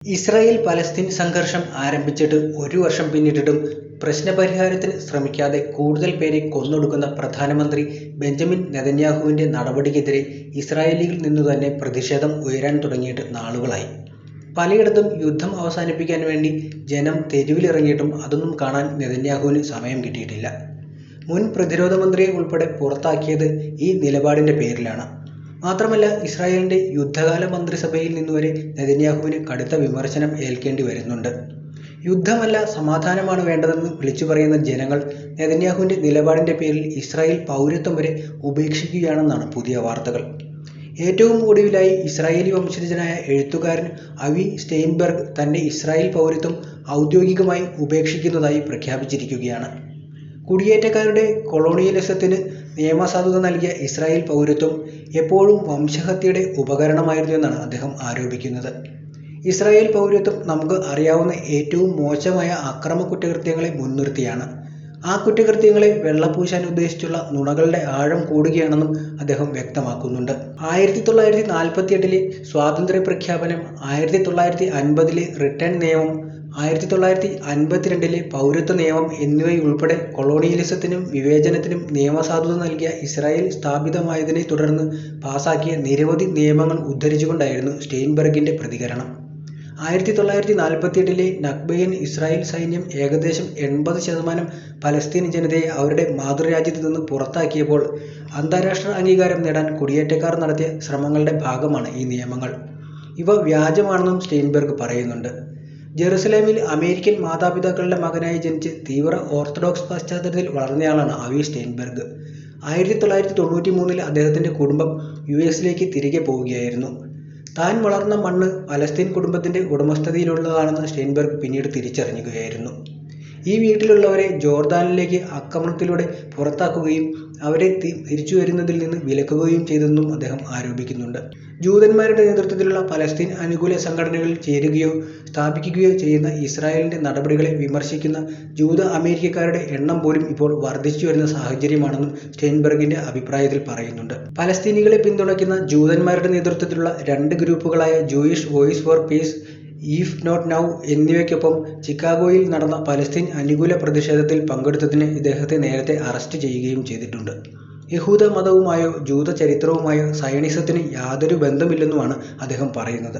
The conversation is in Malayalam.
ഇസ്രായേൽ പലസ്തീൻ സംഘർഷം ആരംഭിച്ചിട്ട് ഒരു വർഷം പിന്നിട്ടിട്ടും പ്രശ്നപരിഹാരത്തിന് ശ്രമിക്കാതെ കൂടുതൽ പേരെ കൊന്നൊടുക്കുന്ന പ്രധാനമന്ത്രി ബെഞ്ചമിൻ നെതന്യാഹുവിൻ്റെ നടപടിക്കെതിരെ ഇസ്രായേലിൽ നിന്നുതന്നെ പ്രതിഷേധം ഉയരാൻ തുടങ്ങിയിട്ട് നാളുകളായി. പലയിടത്തും യുദ്ധം അവസാനിപ്പിക്കാൻ വേണ്ടി ജനം തെരുവിലിറങ്ങിയിട്ടും അതൊന്നും കാണാൻ നെതന്യാഹുവിന് സമയം കിട്ടിയിട്ടില്ല. മുൻ പ്രതിരോധ മന്ത്രിയെ ഉൾപ്പെടെ പുറത്താക്കിയത് ഈ നിലപാടിൻ്റെ പേരിലാണ്. മാത്രമല്ല, ഇസ്രായേലിൻ്റെ യുദ്ധകാല മന്ത്രിസഭയിൽ നിന്നുവരെ നെതന്യാഹുവിന് കടുത്ത വിമർശനം ഏൽക്കേണ്ടി വരുന്നുണ്ട്. യുദ്ധമല്ല, സമാധാനമാണ് വേണ്ടതെന്ന് വിളിച്ചു പറയുന്ന ജനങ്ങൾ നെതന്യാഹുവിൻ്റെ നിലപാടിൻ്റെ പേരിൽ ഇസ്രായേൽ പൗരത്വം വരെ ഉപേക്ഷിക്കുകയാണെന്നാണ് പുതിയ വാർത്തകൾ. ഏറ്റവും ഒടുവിലായി ഇസ്രായേലി വംശജനായ എഴുത്തുകാരൻ അവി സ്റ്റെയിൻബെർഗ് തൻ്റെ ഇസ്രായേൽ പൗരത്വം ഔദ്യോഗികമായി ഉപേക്ഷിക്കുന്നതായി പ്രഖ്യാപിച്ചിരിക്കുകയാണ്. കുടിയേറ്റക്കാരുടെ കൊളോണിയലിസത്തിന് നിയമസാധുത നൽകിയ ഇസ്രായേൽ പൗരത്വം എപ്പോഴും വംശഹത്യയുടെ ഉപകരണമായിരുന്നു എന്നാണ് അദ്ദേഹം ആരോപിക്കുന്നത്. ഇസ്രായേൽ പൗരത്വം നമുക്ക് അറിയാവുന്ന ഏറ്റവും മോശമായ അക്രമ കുറ്റകൃത്യങ്ങളെ മുൻനിർത്തിയാണ്. ആ കുറ്റകൃത്യങ്ങളെ വെള്ളപൂശാൻ ഉദ്ദേശിച്ചുള്ള നുണകളുടെ ആഴം കൂടുകയാണെന്നും അദ്ദേഹം വ്യക്തമാക്കുന്നുണ്ട്. 1948 സ്വാതന്ത്ര്യ പ്രഖ്യാപനം, 1950 റിട്ടേൺ നിയമം, 1952 പൗരത്വ നിയമം എന്നിവയുൾപ്പെടെ കൊളോണിയലിസത്തിനും വിവേചനത്തിനും നിയമസാധുത നൽകിയ ഇസ്രായേൽ സ്ഥാപിതമായതിനെ തുടർന്ന് പാസാക്കിയ നിരവധി നിയമങ്ങൾ ഉദ്ധരിച്ചുകൊണ്ടായിരുന്നു സ്റ്റെയിൻബെർഗിൻ്റെ പ്രതികരണം. 1948 നക്ബയിൽ ഇസ്രായേൽ സൈന്യം ഏകദേശം 80% പലസ്തീൻ ജനതയെ അവരുടെ മാതൃരാജ്യത്ത് നിന്ന് പുറത്താക്കിയപ്പോൾ അന്താരാഷ്ട്ര അംഗീകാരം നേടാൻ കുടിയേറ്റക്കാർ നടത്തിയ ശ്രമങ്ങളുടെ ഭാഗമാണ് ഈ നിയമങ്ങൾ. ഇവ വ്യാജമാണെന്നും സ്റ്റെയിൻബെർഗ് പറയുന്നുണ്ട്. ജെറുസലേമിൽ അമേരിക്കൻ മാതാപിതാക്കളുടെ മകനായി ജനിച്ച് തീവ്ര ഓർത്തഡോക്സ് പശ്ചാത്തലത്തിൽ വളർന്നയാളാണ് അവി സ്റ്റെയിൻബെർഗ്. 1993 അദ്ദേഹത്തിൻ്റെ കുടുംബം US തിരികെ പോവുകയായിരുന്നു. താൻ വളർന്ന മണ്ണ് പലസ്തീൻ കുടുംബത്തിൻ്റെ ഉടമസ്ഥതയിലുള്ളതാണെന്ന് സ്റ്റെയിൻബെർഗ് പിന്നീട് തിരിച്ചറിയുകയായിരുന്നു. ഈ വീട്ടിലുള്ളവരെ ജോർദാനിലേക്ക് ആക്രമണത്തിലൂടെ പുറത്താക്കുകയും അവരെ തിരിച്ചു വരുന്നതിൽ നിന്ന് വിലക്കുകയും ചെയ്തെന്നും അദ്ദേഹം ആരോപിക്കുന്നുണ്ട്. ജൂതന്മാരുടെ നേതൃത്വത്തിലുള്ള പലസ്തീൻ അനുകൂല സംഘടനകളിൽ ചേരുകയോ സ്ഥാപിക്കുകയോ ചെയ്യുന്ന ഇസ്രായേലിൻ്റെ നടപടികളെ വിമർശിക്കുന്ന ജൂത അമേരിക്കക്കാരുടെ എണ്ണം പോലും ഇപ്പോൾ വർദ്ധിച്ചു വരുന്ന സാഹചര്യമാണെന്നും സ്റ്റെയിൻബെർഗിൻ്റെ അഭിപ്രായത്തിൽ പറയുന്നുണ്ട്. പലസ്തീനികളെ പിന്തുണയ്ക്കുന്ന ജൂതന്മാരുടെ നേതൃത്വത്തിലുള്ള 2 ഗ്രൂപ്പുകളായ Jewish Voice for Peace, If Not Now എന്നിവയ്ക്കൊപ്പം ചിക്കാഗോയിൽ നടന്ന പലസ്തീൻ അനുകൂല പ്രതിഷേധത്തിൽ പങ്കെടുത്തതിന് ഇദ്ദേഹത്തെ നേരത്തെ അറസ്റ്റ് ചെയ്യുകയും ചെയ്തിട്ടുണ്ട്. യഹൂദ മതവുമായോ ജൂത ചരിത്രവുമായോ സയണിസത്തിന് യാതൊരു ബന്ധമില്ലെന്നുമാണ് അദ്ദേഹം പറയുന്നത്.